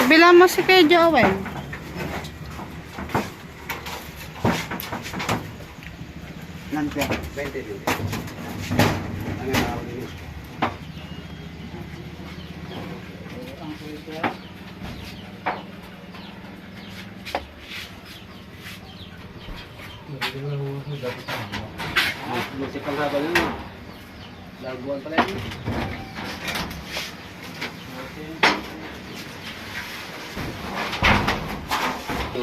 Pagbilang mo si kay Joel. Nanti, 20 din. Ano na ako din? Masip ang haba lang. Laguan pala yun.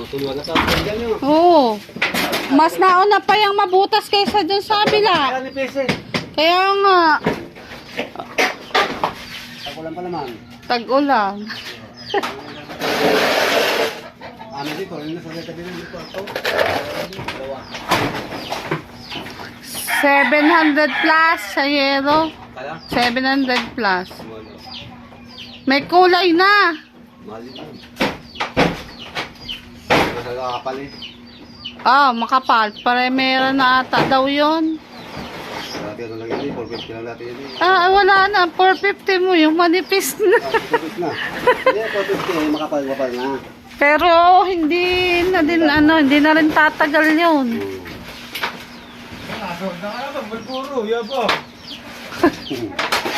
Tulungan na sa dyan yun. Oo. Mas nauna pa yung mabutas kaysa dun sa kabila. Kaya nga. Tagulan pa naman. Tag-ulan. Ano dito? Rin na sa tabi ng dito. 700 plus sa yero. 700 plus. May kulay na. Mali na. Nakakapal eh. Ah, makapal. Paremera na ata daw yun. Dati ano lang yun eh. 450 lang dati yun eh. Ah, wala na. 450 mo yung manipis na. 450 na. Hindi, 450 makapal-wapal na. Pero hindi na din hindi na rin tatagal yun. Malburo, yabo.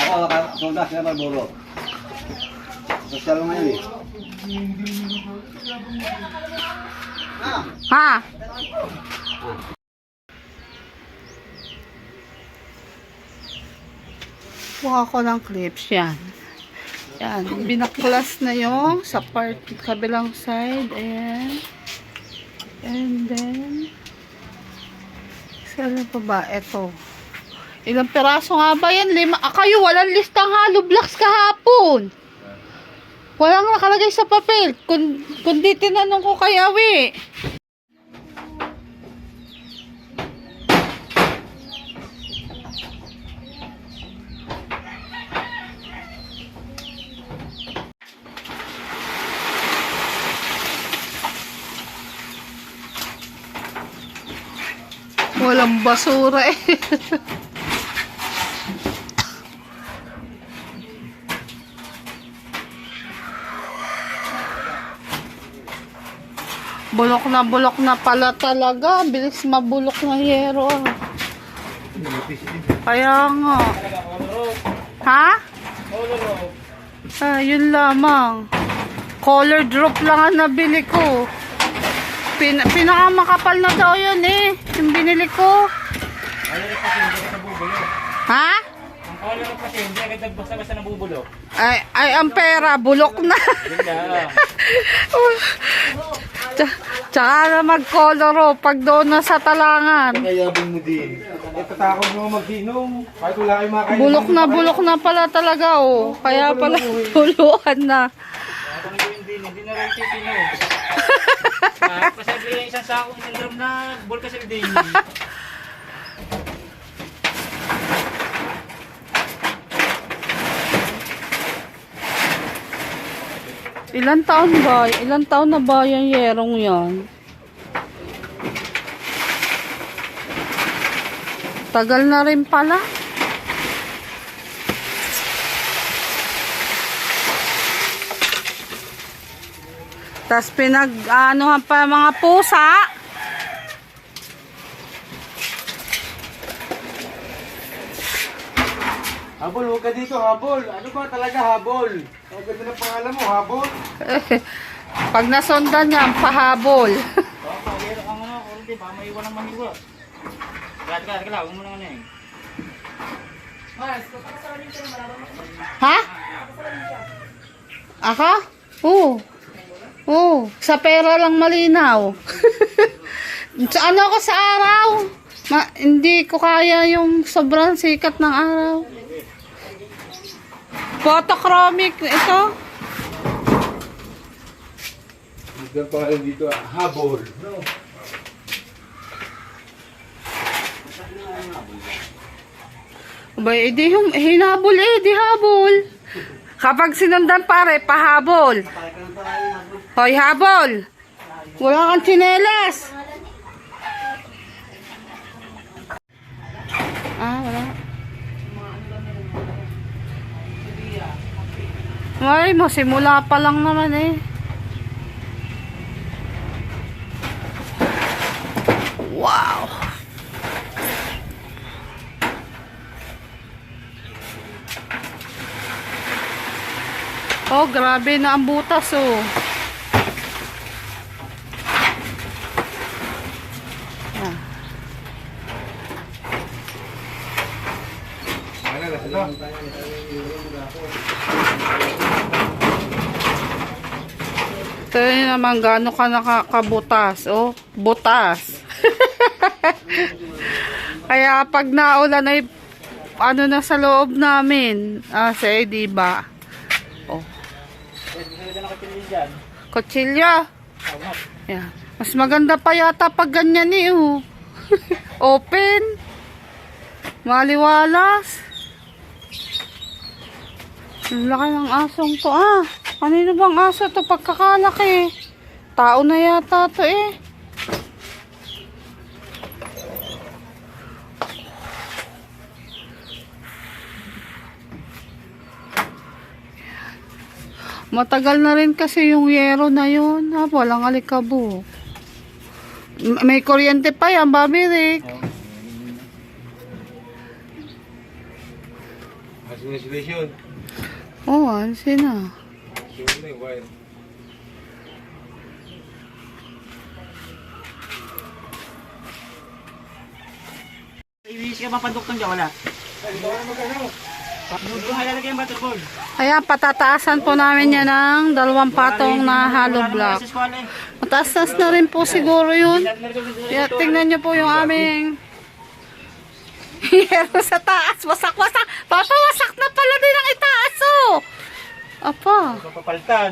Ako, solda sila Malburo. Social ngayon eh. Ha? Kuha ko ng clips yan. Yan, binaklas na yung sa part kabilang side. Ayan. And then saan pa ba? Ito. Ilang peraso nga ba yan? 5. Kayo, walang listang hollow blocks kahapon. Walang nakalagay sa papel. Kundi tinanong ko kay Awi. Walang basura eh. Bulok na pala talaga. Bilis mabulok ng yero. Kaya nga. Ha? Ah, yun lamang. Color drop lang ang nabili ko. Pinakamakapal na daw yun eh. Yung binili ko. Ha? Ang color ng kasi hindi agad basta-basta nabubulok. Ay, ang pera. Bulok na. Tsaka na mag-color pag doon na sa talangan. Kayabang mo din. Tatakot mo mag-inom. Kahit wala kayo makain. Bulok na pala talaga oh. Kaya pala tuluan na. Hindi na rin titino. Pasabi yung isang sakong isang drum na bulka sa din. Ilan taon ba? Ilan taon na ba yung yerong yan? Tagal na rin pala. Tapos pinag-anuhan pa mga pusa. Habol, huwag ka dito, habol. Ano ba talaga habol? Ang ganda ng pangalan mo, habol. Pag nasundan niya, pahabol. Pero ang ano, kurente, baka may iwan ng mahiwa. Kaya lang, huwag mo na ano eh. Ha? Aka? Oo. Oo. Sa pera lang malinaw. Sa ano ko sa araw? Hindi ko kaya yung sobrang sikat ng araw. Photochromic ito. Ang pangalan dito, habol. No. Abay, edi hinabol di habol. Kapag sinundan pare, pahabol. Hoy, habol. Wala kang tsinelas. Ah, wala. Ay, mo simula pa lang naman eh. Oh, grabe na ang butas, oh. Ah. Ito yun naman, gaano ka nakakabutas, oh. Butas. Kaya pag naulan ay ano na sa loob namin. Say, diba? Oh. Kutsilyo. Yeah. Mas maganda pa yata pag ganyan eh, oh. Open. Maliwalas. Ang laki ng asong to, ah. Kanino bang aso to pagkakalaki? Tao na yata to eh. Matagal na rin kasi yung yero na yun. Walang alikabok. May kuryente pa yan, Bobby Rick. Isolation. Oo, alisin na. Iwis ka ba panduktong dyan? Wala. Doon halalagay yung butterboard. Ayan, patataasan po namin yan ng 2 patong na hollow block. Mataas na rin po siguro yun. Kaya tingnan nyo po yung aming hero sa taas. Wasak-wasak. Papawasak na pala din ang itaas, oh. Apa. Papapalitan.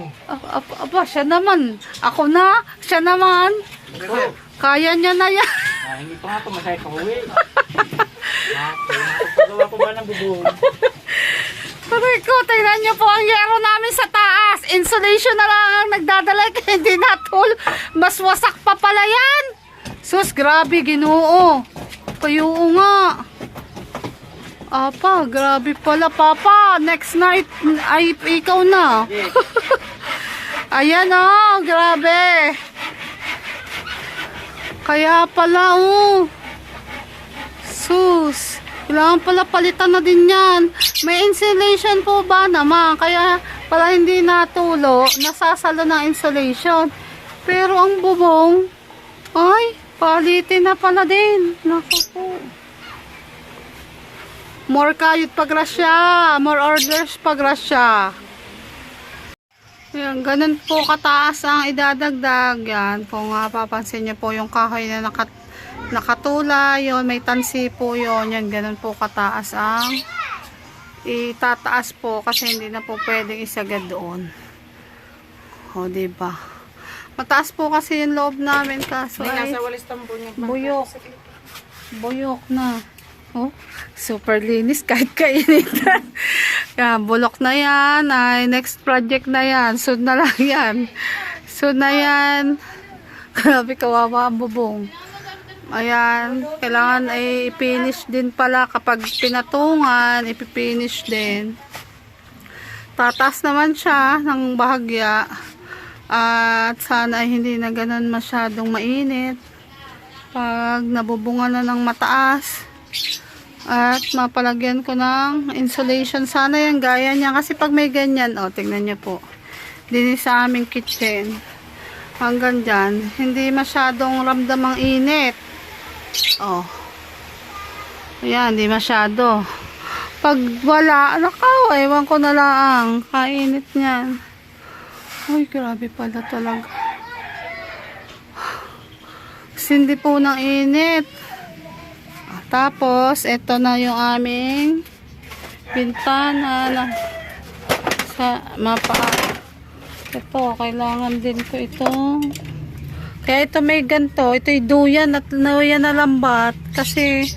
Apa, siya naman. Ako na. Siya naman. Kaya niya na yan. Hindi pa nga ito. Masaya ka huwi. Pagpagawa ko ba ng bubong? Tuloy ko, tingnan niyo po ang yero namin sa taas. Insulation na lang ang nagdadala kaya hindi natul. Mas wasak pa pala yan. Sus, grabe, Ginoo. Kayo nga. Apa, grabe pala, Papa. Next night, ay ikaw na. Ayan, oh, grabe. Kaya pala, oh. Sus. Kailangan pala palitan na din yan. May insulation po ba naman? Kaya pala hindi natulo, nasasalo ng insulation. Pero ang bubong, ay, palitin na pala din. Naku po. More kayod pagrasya. More orders pagrasya. Ayan, ganun po kataas ang idadagdag. Yan, kung papansin nyo po yung kahoy na nakatula, yun, may tansi po yun. Yan, ganun po kataas ang itataas po kasi hindi na po pwedeng isagad doon. O, diba? Mataas po kasi yung loob namin kaso ay buyok. Buyok na. Oh, super linis kahit kainitan. Yan, bulok na yan. Ay, next project na yan. Soon na lang yan. Soon na yan. Grabe, kawawa ang bubong. Ayan, kailangan ay i-finish din pala kapag pinatungan, ipipinish din. Tatas naman siya ng bahagya. At sana ay hindi na ganun masyadong mainit. Pag nabubungan na ng mataas. At mapalagyan ko ng insulation. Sana yan, gaya niya. Kasi pag may ganyan, oh, tingnan niyo po. Din sa aming kitchen. Hanggang dyan, hindi masyadong ramdam ang init. Oh. Ayan, hindi masyado. Pag wala, nakaw, ewan ko na lang. Kainit niyan. Uy, grabe pala talaga. Hindi po ng init. Tapos, ito na yung aming bintana na sa mapa. Ito, kailangan din ko itong kaya ito may ganito. Ito yung duyan at duyan na lambat kasi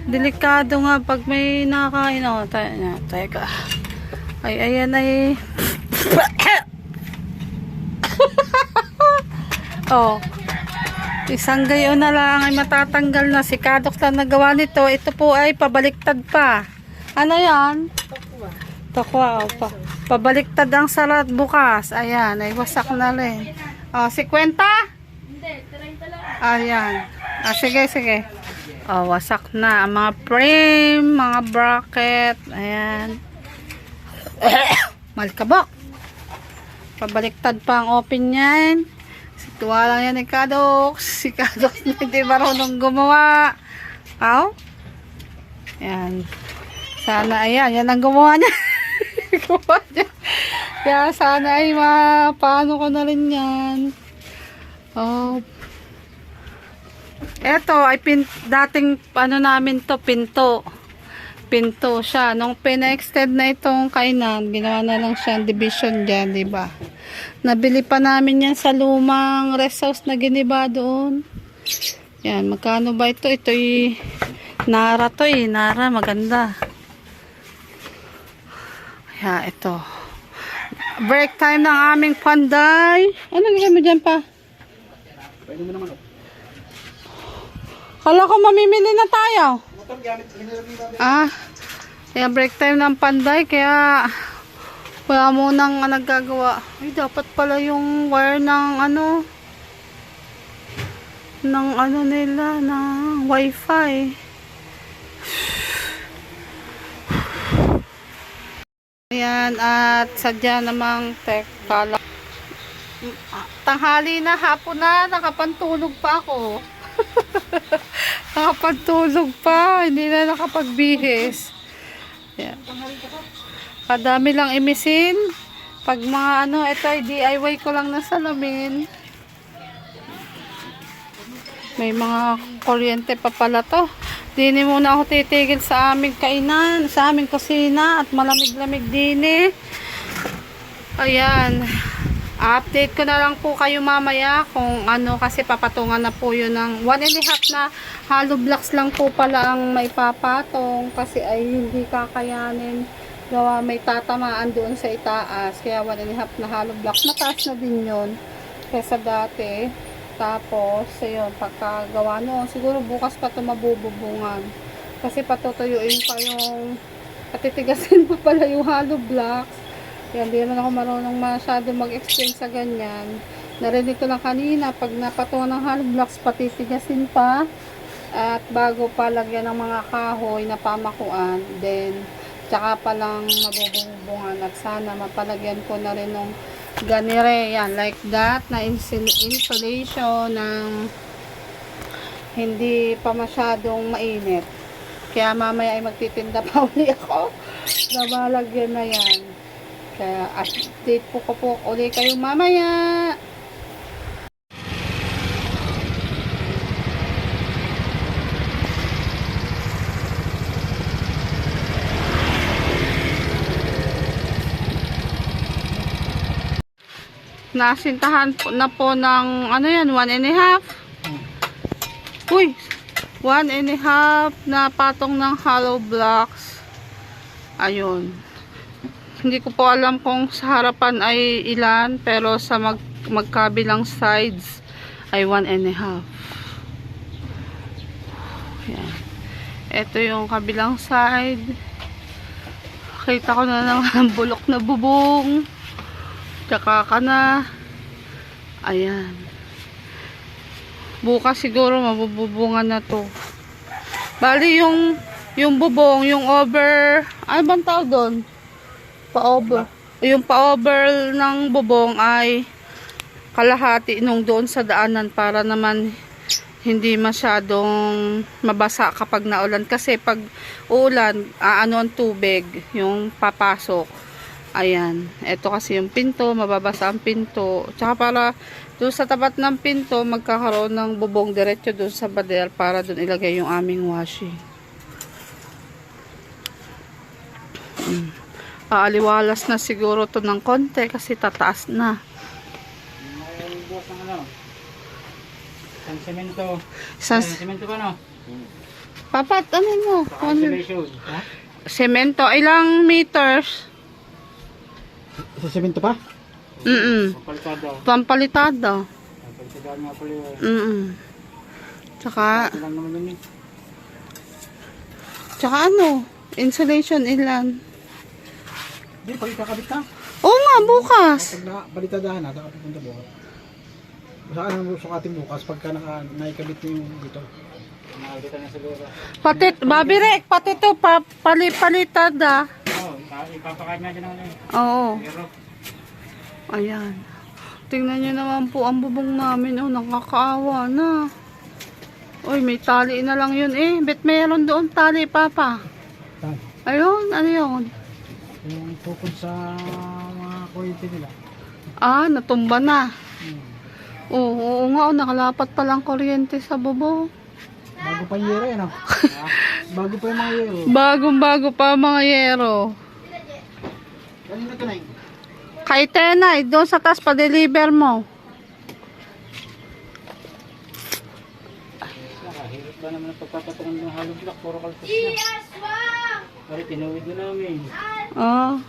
delikado nga pag may nakain. O, teka. Ay, ayan ay oh. Isang gayon na lang ay matatanggal na. Si Kadok na nagawa nito. Ito po ay pabaliktad pa. Ano yan? Tokwa. O, pabaliktad ang salat bukas. Ayan, ay wasak na rin. O, 50? Hindi, 30 lang. Ayan. Sige, sige. O, wasak na. Ang mga frame, mga bracket. Ayan. Malkabok. Pabaliktad pa ang open yan. Si tuwa lang yan ni Kadox. Si Kadox na hindi marunong gumawa. Aw? Yan. Sana, ayan. Yan ang gumawa niya. Gumawa niya. Kaya sana ay paano ko na rin yan. Oh. Eto ay dating ano namin to, pinto. Pinto siya. Nung pina-extend na itong kainan, ginawa na lang siyang division dyan, diba? Nabili pa namin yan sa lumang rest house na giniba doon. Yan, magkano ba ito? Ito'y Nara to eh. Nara, maganda. Kaya ito. Break time ng aming panday. Ano gagawin mo dyan pa? Pwede mo naman. Kala ko mamimili na tayo. Motor gamit. Kaya break time ng panday. Kaya wala mo nang naggagawa. Ay, dapat pala yung wire ng nila, ng wifi. Ayan, at sadya namang kala. Tanghali na, hapon na, nakapantulog pa ako. Nakapantulog pa, hindi na nakapagbihis. Ayan. Kadami lang imisin. Pag mga ito ay DIY ko lang na salamin. May mga kuryente pa pala to. Dini muna ako titigil sa aming kainan, sa aming kusina at malamig-lamig dini. Ayan. Update ko na lang po kayo mamaya kung kasi papatungan na po yun ng 1.5 na hollow blocks lang po pala ang may papatong kasi ay hindi kakayanin gawa may tatamaan doon sa itaas kaya 1.5 na hollow blocks mataas na din yun kaysa dati. Tapos ayun, pagkagawa noon siguro bukas pa ito mabububungan kasi patutuyuin pa yung patitigasin pa pala yung hollow blocks. Kaya hindi naman ako marunong masyado mag-explain sa ganyan. Narinig ko lang kanina, pag napatungan ng hollow blocks, patitigasin pa. At bago pa lagyan ng mga kahoy na pamakuan, then, tsaka pa lang mabubungan. At sana mapalagyan ko na rin ng ganire, yan, like that, na insulation ng hindi pa masyadong mainit. Kaya mamaya ay magtitinda pa uli ako na malagyan na yan. Kaya update po ko po ulit kayo mamaya. Nasintahan na po ng yan, 1.5. Uy, 1.5 na patong ng hollow blocks. Ayun. Hindi ko po alam kung sa harapan ay ilan, pero sa magkabilang sides ay 1.5. Yan. Ito yung kabilang side. Kita ko na ng bulok na bubong. Tsaka ka na. Ayan. Bukas siguro mabububungan na to. Bali yung bubong, yung over, ano bang tawag doon? Pa-over. Yung pa-over ng bubong ay kalahati nung doon sa daanan para naman hindi masyadong mabasa kapag naulan. Kasi pag uulan, ang tubig, yung papasok. Ayan. Ito kasi yung pinto, mababasa ang pinto. Tsaka para doon sa tapat ng pinto, magkakaroon ng bubong diretso doon sa bader para doon ilagay yung aming washing. Aliwalas na siguro to ng konti kasi tataas na. May bukas ng isang semento. Isang Semento pa papat, mo? Insulation. Ha? Semento, ilang meters? Sa semento pa? Pampalitada. Pampalitada. Pampalitada nga pala yun. Tsaka, Ilan naman yun eh. tsaka insulation ilan? Hindi, pag ikakabit na. Oo nga, bukas. Pag nakabalitadahan na, nakapunta bukas. Basta ka nang sukatin bukas pagka naikabit mo yung dito. Nakakita na siguro. Pati, babirek, pati to, palitada. Oo, ipapakain nga dyan naman eh. Oo. Pero, Ayan. Tingnan nyo naman po ang bubong namin. Oh, nakakaawa na. Uy, may tali na lang yun eh. Bet meron doon tali, Papa. Saan? Ayun, ano yun? Yung tukod sa mga kuryente nila. Ah, natumba na. Hmm. Oo nga, oh, nakalapat palang kuryente sa bubong. Bago pa yung yero yan, oh. Bago pa yung mga yero. Bagong-bago pa mga yero. Kanina ka na eh. Kay Tenay, doon sa taas pa-deliver mo. Hirap ba naman ang pagpapatungan ng hollow block? Puro kalpas na. Pero tinuwid na namin. Ah.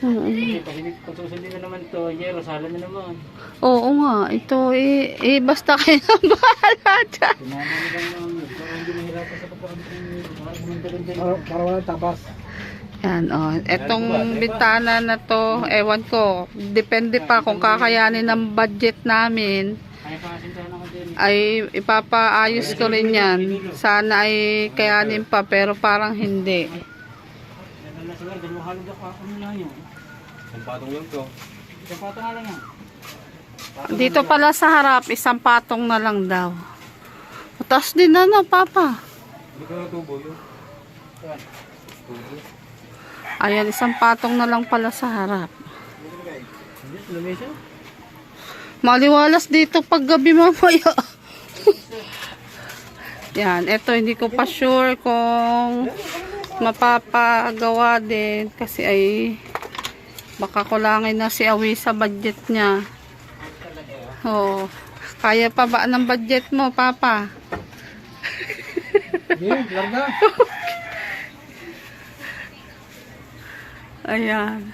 Kasi pag susundin na naman to, yero, sala na naman. Oo nga, ito basta kayo na bahala dyan. Tinama na lang namin. Kaya hindi mahirapan sa pagpapakabit ng yero. Para walang tabas. Yan, oh. Etong bintana na to, ewan ko, depende pa kung kakayanin ng budget namin, Kaya pangasintahan ako din. ay ipapaayos ko rin yan. Sana ay kayanin pa, pero parang hindi. Meron na siguro, dalawang hollow block ako nila yun. Ang patong lang to. Isang patong nga lang yan. Dito pala sa harap, isang patong na lang daw. Mataas din na, no, Papa. Hindi ka natubo yun. Yan. Tubo. Ayan, isang patong na lang pala sa harap. Hindi, lamesa. Maliwalas dito pag gabi mamaya. Yan, eto hindi ko pa sure kung mapapagawa din kasi ay baka kulangin na si Awi sa budget niya. Oo. Kaya pa ba ng budget mo, Papa? Sige, larga. Ayan.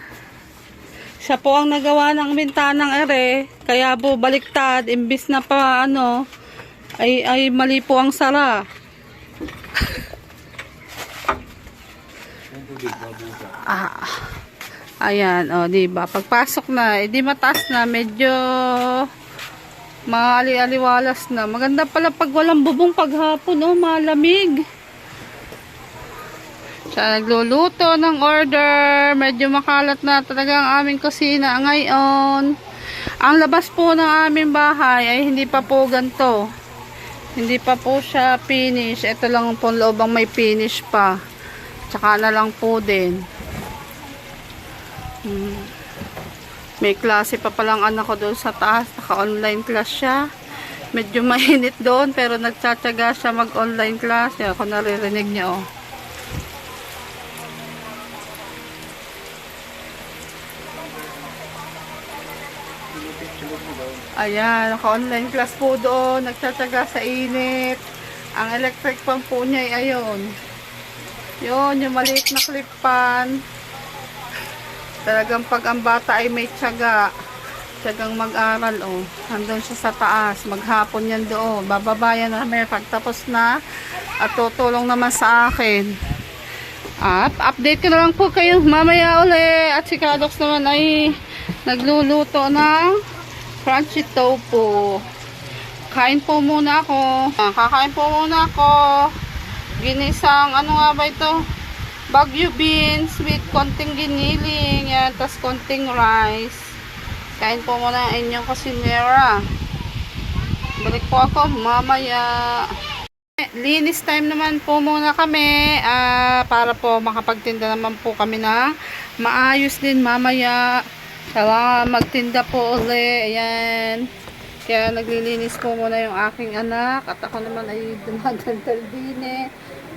Siya po ang nagawa ng bintanang ere. Kaya po baliktad. Imbis na pa ano, ay mali po ang sara. Ayan, o, diba? Pagpasok na, di mataas na, medyo maali-aliwalas na. Maganda pala pag walang bubong paghapon, oh, malamig. Siya nagluluto ng order. Medyo makalat na talaga ang aming kusina ngayon. Ang labas po ng aming bahay ay hindi pa po ganito. Hindi pa po siya finish. Ito lang po loob ang may finish pa. Tsaka na lang po din. May klase pa palang anak ko doon sa taas. Naka-online class siya. Medyo mainit doon pero nagtsatsaga siya mag-online class. Yan, ako naririnig niya, oh. Ayan, naka-online class po doon. Nagtsatsaga sa init. Ang electric fan po niya ay ayun. Yun, yung maliit na clip fan. Talagang pag ang bata ay may tiyaga. Tiyagang mag-aral, oh. Nandun siya sa taas. Maghapon yan doon. Bababayan na kami pagtapos na. At tutulong naman sa akin. At update ko na lang po kayo mamaya uli. At si Kadox naman ay nagluluto ng crunchy tofu. Kain po muna ako. Kakain po muna ako. Ginisang, ano nga ba ito? Baguio beans with konting giniling. Yan, tas konting rice. Kain po muna ang inyong kusinera. Balik po ako mamaya. Linis time naman po muna kami. Para po makapagtinda naman po kami na maayos din mamaya. Kaya magtinda po uli. Ayan. Kaya naglilinis po muna yung aking anak. At ako naman ay dumadantal din eh.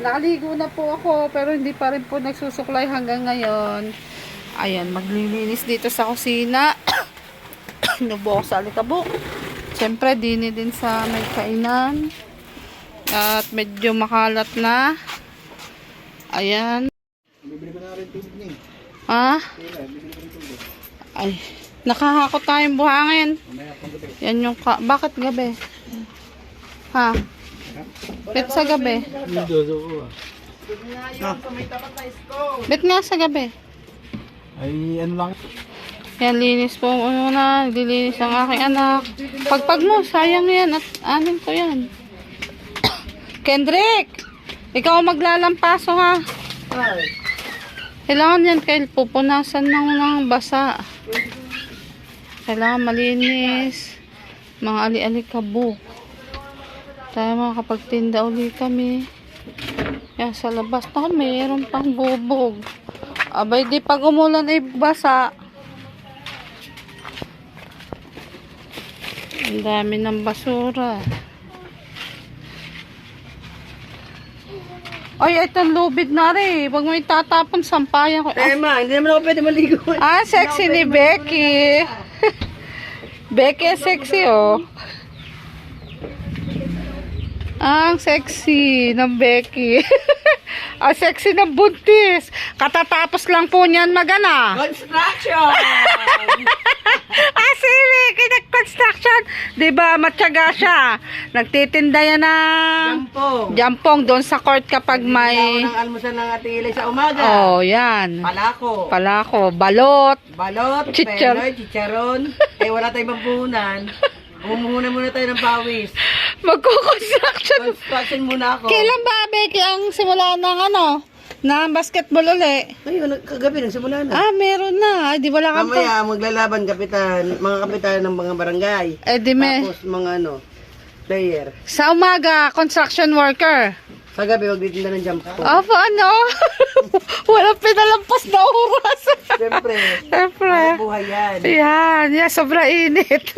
Nakaligo na po ako. Pero hindi pa rin po nagsusuklay hanggang ngayon. Ayan. Maglilinis dito sa kusina. Nubo ako sa alikabok. Siyempre dini din sa may kainan. At medyo makalat na. Ayan. Bibili ko na rin tubig niya. Ha? Ay, nakahakot tayong buhangin. Yan yung bakit gabi? Ha? Bet sa gabi? Bet nga sa gabi. Ay, ano lang. Yan, linis po muna. Dilinis ang aking anak. Pagpag mo, sayang yan. At anin ko yan. Kendrick! Ikaw maglalampaso ha. Kailangan yan kail pupunasan ng basa. Kailangan malinis. Mga ali-alikabok. Tayo makakapagtinda uli kami. Yan, sa labas na mayroon pang bubog. Abay, di pag umulan ay basa. Ang dami ng basura. Ay, itong lubid na rin. Huwag mo itatapon, sampayan ko. Ma, hindi naman ako pwede maligo. Ah, sexy ni Becky. Becky, sexy, oh. Ang sexy ng Becky. Ang sexy ng buntis. Katatapos lang po niyan magana. Construction! Ah, si Becky nag-construction. Diba, matyaga siya. Nagtitinda yan ng jampong doon sa court kapag may... Ng almusal ng atili sa umaga. Oh, yan. Palako. Balot. Penoy, chicharon. Wala tayong mampuhunan. Umuhunan muna tayo ng pawis. Magko-construction. Construction muna ako. Kailan ba, Becky, ang simula ng ng basketball uli? Ayun, kagabi nagsimula na. Ah, meron na. Ay, di wala ka pa. Mamaya maglalaban mga kapitan ng mga barangay. Eh, di me. Tapos mga player. Sa umaga, construction worker. Sa gabi, magtitinda ng jump po. Opo, walang pinalampas na oras. Siyempre. Siyempre. Buhay yan. Yan, sobra init.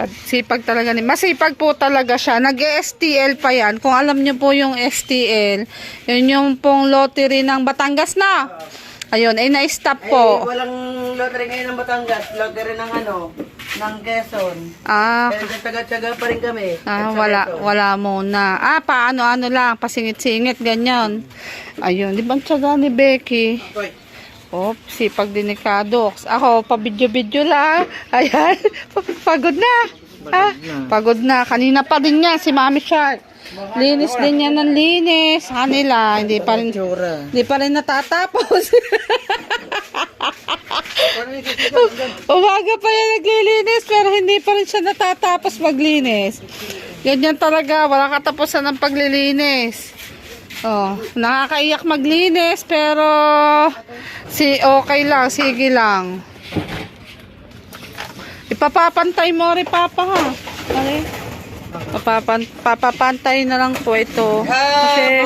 At sipag talaga masipag po talaga siya. Nag-STL pa yan. Kung alam niyo po yung STL, yun yung pong lottery ng Batangas na. Ayun, ay na-stop po. Walang lottery ngayon ng Batangas. Lottery ng ng Quezon. Pero nagtaga-tsaga pa rin kami. Wala muna. Paano-ano lang, pasingit-singit, ganyan. Ayun, di ba ang tsaga ni Becky? Sipag din ni Kadox. Ako, pa-video-video lang. Ayan, pagod na. Pagod na. Kanina pa din niya, si Mami Shark. Linis din niya ng linis. Kanila, hindi pa rin natatapos. Umaga pa yan naglilinis, pero hindi pa rin siya natatapos maglinis. Ganyan talaga, wala katapusan ng paglilinis. Nakakaiyak maglinis, pero okay lang, sige lang. Ipapapantay mo rin, Papa, ha? Okay? Papapantay na lang po ito. Kasi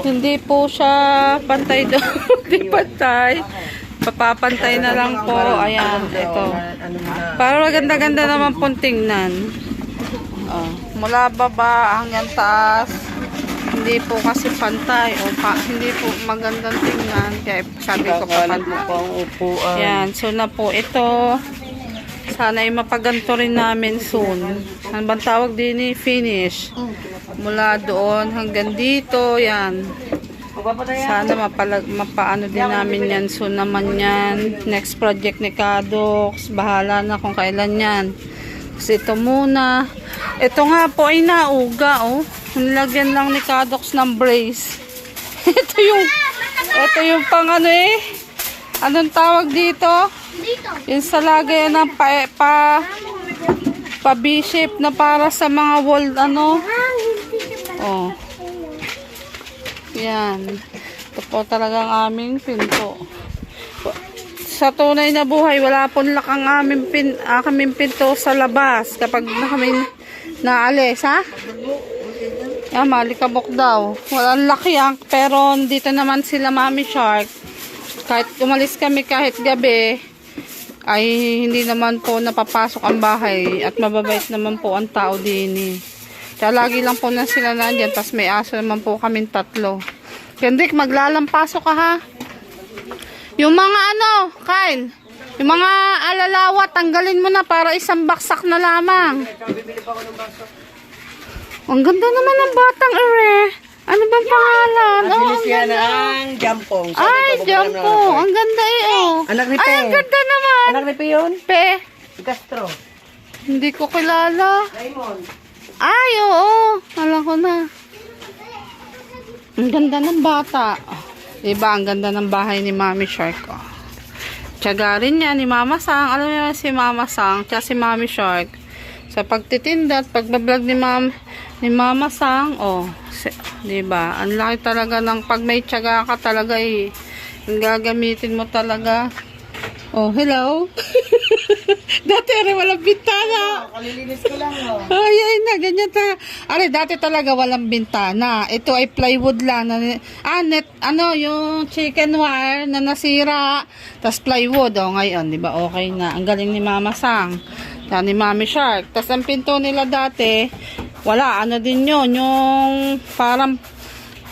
hindi po siya pantay doon. Hindi pantay. Papapantay na lang po. Ayan, ito. Para ganda-ganda naman pong tingnan. Mula baba hanggang taas. Hindi po kasi pantay. Hindi po magandang tingnan. Kaya sabi ko papantay. Yan, so na po ito. Sana ay mapaganto rin namin soon. Ano bang tawag din finish. Mula doon hanggang dito, yan. Sana mapaano din namin yan soon naman yan. Next project ni Kadox. Bahala na kung kailan yan. Kasi ito muna. Ito nga po ay nauga, Nilagyan lang ni Kadox ng brace. ito yung pang anong tawag dito? Yung sa lagay ng pa-B-shape na para sa mga wall, Yan. Ito po talagang aming pinto. Sa tunay na buhay, wala pong lakang aming pinto sa labas kapag kami naalis, ha? Malikabok daw. Walang laki pero dito naman sila Mami Shark. Kahit umalis kami kahit gabi, ay hindi naman po napapasok ang bahay at mababait naman po ang tao din. Kaya lagi lang po na sila nandyan, tapos may aso naman po kaming 3. Kendrick, maglalampasok ka, ha? Yung mga Kyle, yung mga alalawa, tanggalin mo na para isang baksak na lamang. Ang ganda naman ng batang Ano bang pangalan? Sinis yan ang Jampong. Ay, Jampong. Ang ganda Anak ni Pe. Ay, ang ganda naman. Anak ni Pe yun? Pe. Castro. Hindi ko kilala. Raymond. Ay, oo. Alam ko na. Ang ganda ng bata. Diba, ang ganda ng bahay ni Mami Shark. Tiyaga rin niya ni Mama Sang. Alam niyo si Mama Sang, tsaka si Mami Shark. Sa pagtitinda at pagbablog ni Mama Sang, diba? Ang laki talaga ng pag may tiyaga ka talaga ang gagamitin mo talaga. Oh, hello. Dati rin walang bintana. Kalilinis ko lang, oh. Ay, na, ganyan ta. Are, dati talaga walang bintana. Ito ay plywood lang. Yung chicken wire na nasira. Tapos plywood, oh, ngayon, di ba, okay na. Ang galing ni Mama Sang. Yan, ni Mami Shark. Tapos ang pinto nila dati, wala, ano din yun, yung parang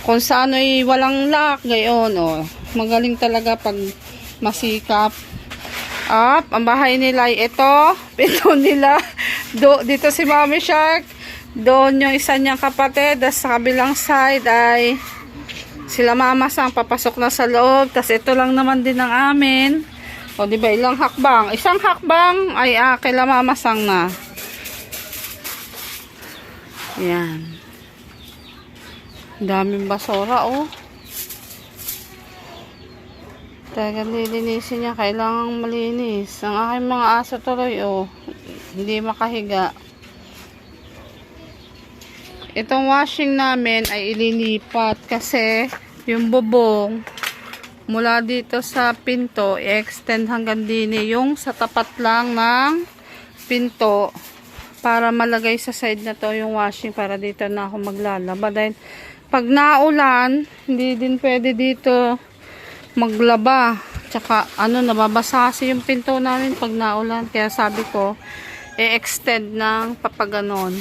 kung saan ay walang lock, gayon, oh. Magaling talaga pag masikap. Up, ang bahay nila ay ito, pinto nila. Dito si Mami Shark, doon yung isa niyang kapatid, sa kabilang side ay sila Mama Sang papasok na sa loob. Tapos ito lang naman din ang amin. O diba, ilang hakbang? Isang hakbang ay kila Mama Sang na. Yan. Daming basura, oh. Talagang lilinisin niya. Kailangang malinis. Ang aking mga aso tuloy, oh. Hindi makahiga. Itong washing namin ay ililipat kasi yung bubong mula dito sa pinto i-extend hanggang dini yung sa tapat lang ng pinto para malagay sa side na to yung washing para dito na ako maglalaba. Dahil pag naulan, hindi din pwede dito maglaba. Tsaka nababasa kasi yung pinto namin pag naulan. Kaya sabi ko, i-extend ng papaganon.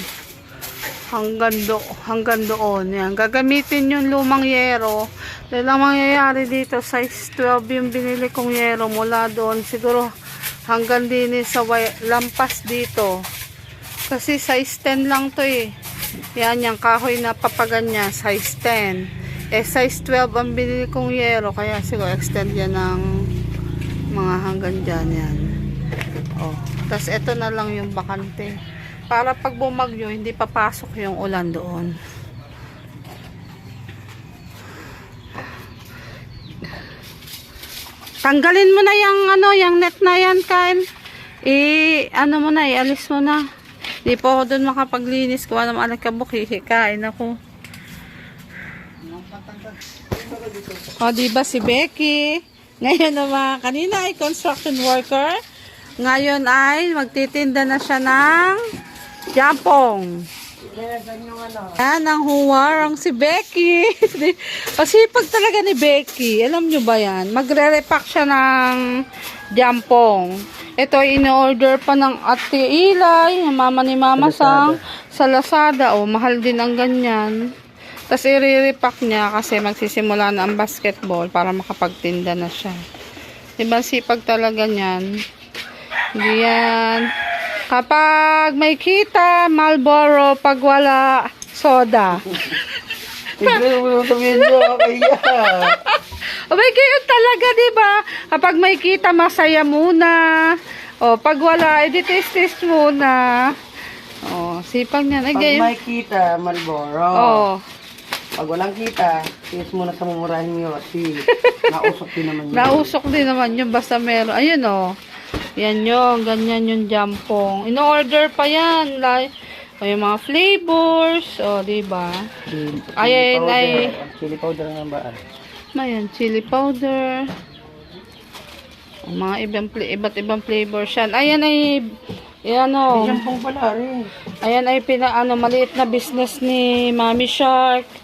Hanggang doon. Yan. Gagamitin yung lumang yero. Dahil ang mangyayari dito, size 12 yung binili kong yero mula doon. Siguro hanggang din sa lampas dito. Kasi size 10 lang to eh. Yan, yung kahoy na papaganyan, size 10. Size 12 ang binili kong yero. Kaya siguro extend yan ng mga hanggang dyan. Yan. Oh. Tapos ito na lang yung bakante. Para pag bumagyo, hindi papasok yung ulan doon. Tanggalin mo na yung net na yan, Kyle. Mo na, ialis mo na. Di po ako doon makapaglinis. Kuha naman alakabok, hihikain ako. O, diba si Becky? Ngayon naman, kanina ay construction worker. Ngayon ay magtitinda na siya ng jampong. Yan ang huwarang si Becky. Pasipag talaga ni Becky. Alam nyo ba yan? Magre-repack siya ng jampong. Ito ay in-order pa ng Ate Ilay, mama ni Mama Sang, sa Lazada. O, mahal din ang ganyan. Tapos i-repack niya kasi magsisimula na ang basketball para makapagtinda na siya. Diba sipag talaga niyan? Hindi yan. Kapag may kita, Marlboro. Pag wala, soda. Tignan mo sabihin mo, kaya. May kayo talaga, diba? Kapag may kita, masaya muna. O, pag wala, edi-test muna. O, sipag niyan. Pag may kita, Marlboro. O. Pag walang kita, tiis muna sa mumurahin mo kasi nausok din naman yun. Nausok din naman yun, basta meron. Ayun, o. Yan yun, ganyan yung jampong. In-order pa yan. O, yung mga flavors. O, diba? Ayan ay... Chili powder nga ba? Ayan, chili powder. O, mga iba't ibang flavors yan. Ayan ay... Ayan o. Jampong pala rin. Ayan ay maliit na business ni Mami Shark.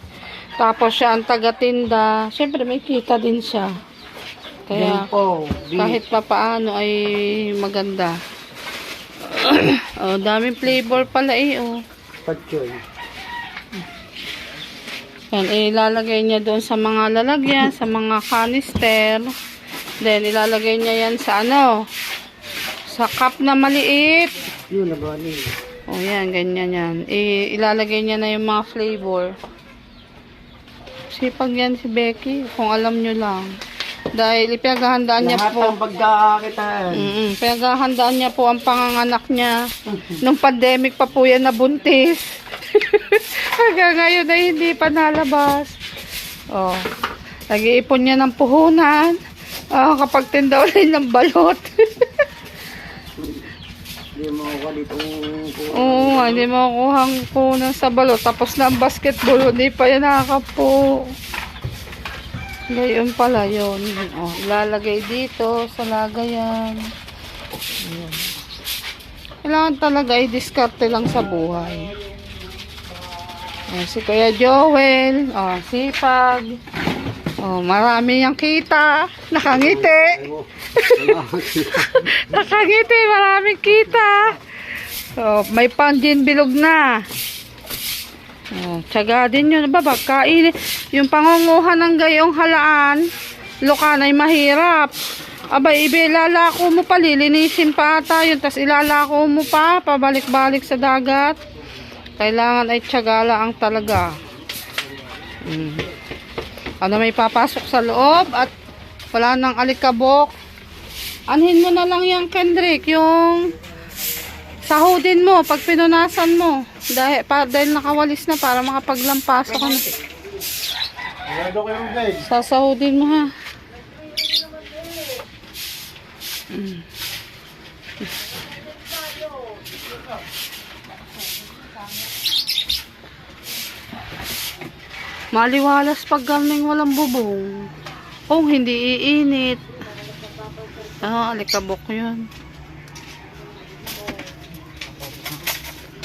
Tapos siya ang taga-tinda. Siyempre may kita din siya. Kaya kahit pa paano ay maganda. Oh, daming flavor pala eh, oh. Patchoy. Yan, ilalagay niya doon sa mga lalagyan, sa mga canister. Then ilalagay niya yan sa sa cup na maliit. Yun, nagawa niya. Oh, yan, ganyan yan. Ilalagay niya na yung mga flavor. Sipag yan si Becky, kung alam nyo lang. Dahil ipinaghahandaan niya Lahat po. ng pagkakakitaan. Pinaghahandaan niya po ang panganganak niya. Nung pandemic pa po yan nabuntis. Hanggang ngayon ay hindi pa nalabas. Oh, nag-iipon niya ng puhunan. Kapag tinda ulit ng balot. Hindi mo makuha dito. Oo, hindi makukuha ang puhunan sa balot. Tapos na ang basketball, hindi pa yan nakakapo. Gayon pala yun. Oh, ilalagay dito sa lagayan. Ayan. Kailangan talaga i-diskarte lang sa buhay. Ayan, si Kuya Joel. Oh, sipag. Oh, marami yang kita. Nakangiti. Nakangiti, maraming kita. Oh, may panjin bilog na. Oh, tiyaga din yun. Baba, kain. Yung pangunguha ng gayong halaan, lukan ay mahirap. Abay, ilalako mo pa, lilinisin pa ata yun. Tapos ilalako mo pa, pabalik-balik sa dagat. Kailangan ay tiyaga lang talaga. Ano may papasok sa loob at wala nang alikabok. Anhin mo na lang yung Kendrick, yung sahudin mo pag pinunasan mo. Dahil nakawalis na para makapaglampasok ka na. Sigurado ko yung guys. Sasahudin mo ha. Maliwalas pag gaming walang bubong. Kung hindi iinit. Alikabok yun.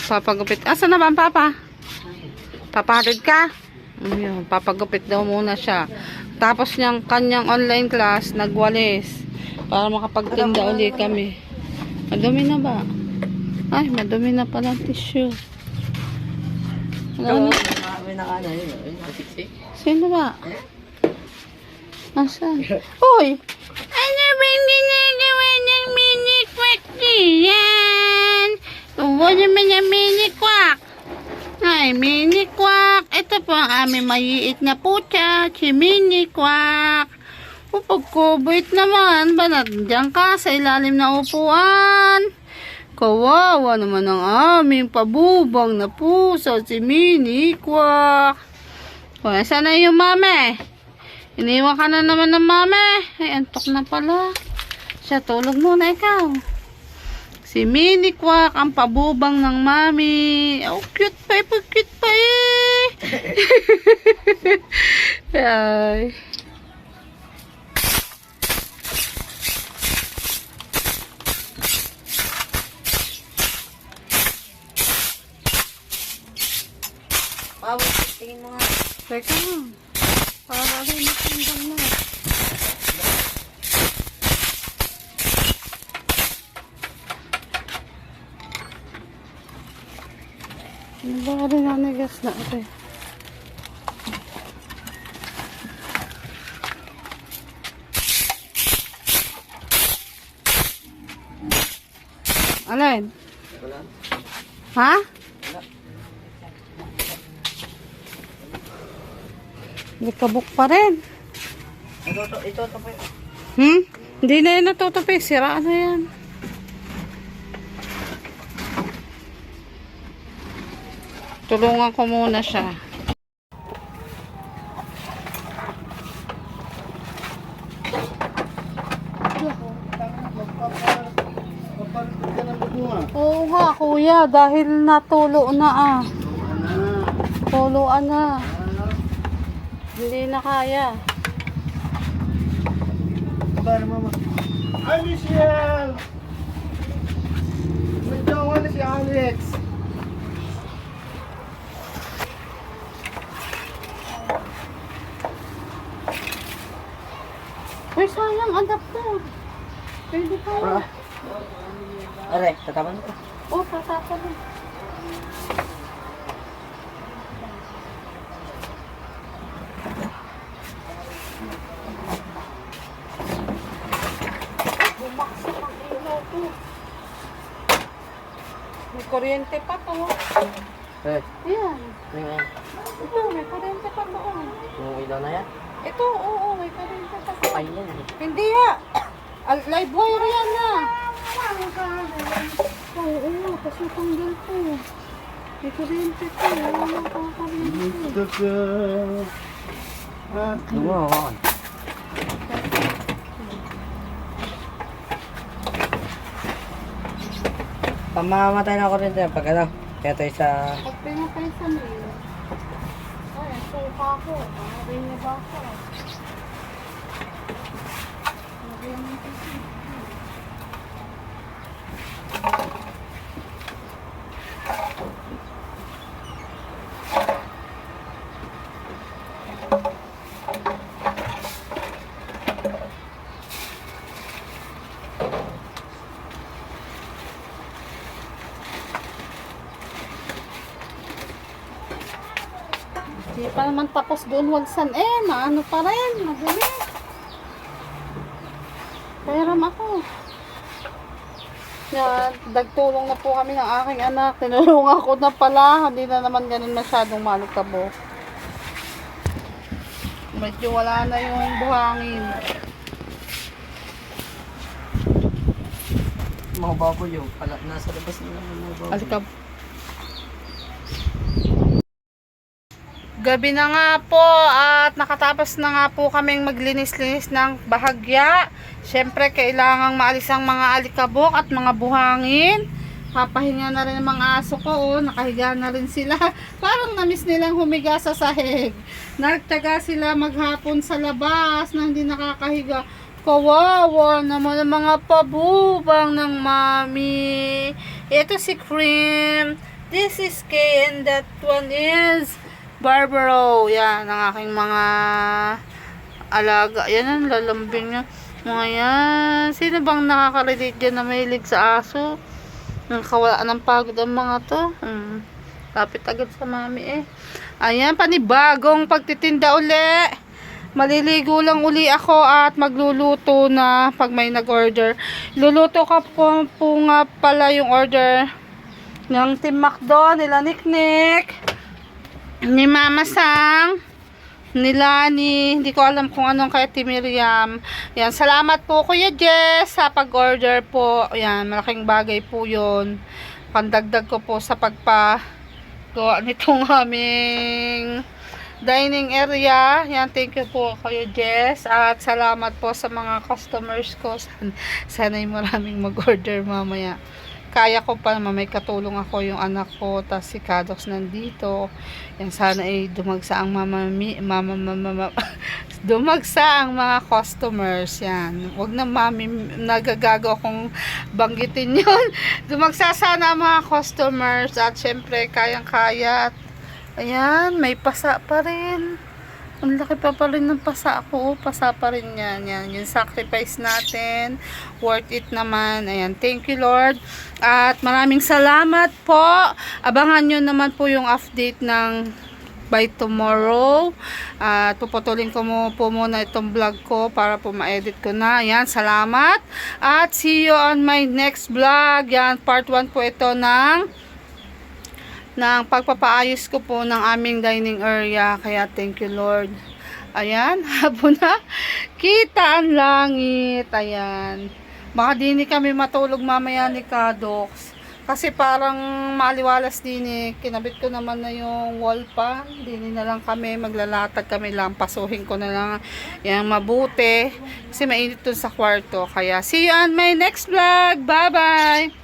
Papagupit. Asa na ba ang papa? Papahatid ka? Ayun, papagupit daw muna siya. Tapos niyang kanyang online class, nagwalis. Para makapagtinda uli kami. Madumi na ba? Ay, madumi na pala ang tissue. Ano? May nakana yun. Sino ba? Asan? Hoy! Ano ba yung ginagawa ng mini quack diyan? Uwa naman ang mini quack. Ay, mini quack. Ito po ang aming maliit na pucha. Si mini quack. Pagkubit naman. Ba nandiyan ka sa ilalim na upuan? Kawawa naman ang aming pabubang na puso. Si mini quack. O, saan na yung mame? Iniwan ka na naman ng mame. Ay, antok na pala. Siya, tulog muna ikaw. Si Mini Quack, ang pabubang ng mami. Oh, cute pa eh. Cute pa eh. Ay. Wow, tingin mo nga. Teka nga. Para rin matandang na. Baka rin nanigas na ito eh. Alin? Wala. Ha? Likabok pa rin. Ito pa yun. Hindi na yan natutupi. Sira na yan. Tulungan ko muna siya. Oo nga, kuya. Dahil natulo na ah. Tuluan na. Hindi na kaya. Para mama. Ay, Michelle! May jowa na si Alex. Uy, sayang adapter. Pwede pa. Aray, tatapan mo. Oo, tatapa na. Bumaksak ang ilaw to. May kuryente pa to. Eh, Ayan. may Ito, may kuryente pa to. yung ilaw na yan. Ito, oo, may kuryente pa to. Ayun. Hindi ha. Live wire yan na. Oo, kasi tanggal to. May kuryente to. Wala pang kuryente. Lumawan. Pamamatay na ako rin dyan pag ano. Kaya tayo sa... Pag pinatay sa mail, ay, suka ko. Pangawin niya ba ako? Hindi pa naman tapos doon wagsan maano pa rin, madali. Pairam ako. Yan, dagtulong na po kami ng aking anak. Tinulungan ko na pala, hindi na naman ganun masyadong malikabo. Medyo wala na yung buhangin. Mga baboy yun. Nasa labas na naman mga baboy. Alikab. Gabi na nga po at nakatapos na nga po kaming maglinis-linis ng bahagya. Siyempre, kailangang maalis ang mga alikabok at mga buhangin. Papahinga na rin ang mga aso ko. Nakahiga na rin sila. Parang namiss nilang humiga sa sahig. Nagtaga sila maghapon sa labas na hindi nakakahiga. Kawawa naman ang mga pabubang ng mami. Ito si Cream. This is Kay and that one is Barbaro. Yan ang aking mga alaga. Yan ang lalambing niya. Mga yan. Sino bang nakaka-relate dyan na mahilig sa aso? Nakawala ng pagod ang mga to. Lapit agad sa mami Ayan, panibagong pagtitinda uli. Maliligo lang uli ako at magluluto na pag may nag-order. Luluto ka po nga pala yung order ng Team McDo, nila Niknik, ni Mama Sang, nila ni, hindi ko alam kung anong kaya Team Miriam. Yan, salamat po Kuya Jess sa pag-order po. Yan, malaking bagay po yun. Pandagdag ko po sa pagpagawa nitong aming dining area. Yan, thank you po Kuya Jess. At salamat po sa mga customers ko. Sana'y maraming mag-order mamaya. Kaya ko pa naman, may katulong ako, yung anak ko, tas si Kadox nandito. Yan, sana ay dumagsa ang dumagsa ang mga customers. Yan, wag na mami, nagagago akong banggitin yun. Dumagsa sana ang mga customers at syempre kayang-kaya. Ayan, may pasa pa rin. Ang laki pa rin ng pasa ko. Pasa pa rin yan. Yan. Yung sacrifice natin. Worth it naman. Ayan. Thank you, Lord. At maraming salamat po. Abangan nyo naman po yung update ng by tomorrow. At puputulin ko po muna itong vlog ko para po ma-edit ko na. Ayan. Salamat. At see you on my next vlog. Yan. Part 1 po ito ng pagpapaayos ko po ng aming dining area. Kaya thank you Lord. Ayan, hapon na. Kita ang langit. Ayan. Baka di kami matulog mamaya ni Kadox. Kasi parang maliwalas din Kinabit ko naman na yung wall pan. Di na lang kami. Maglalatag kami lang. Pasuhin ko na lang. Yan, mabuti. Kasi mainit dun sa kwarto. Kaya see you on my next vlog. Bye bye.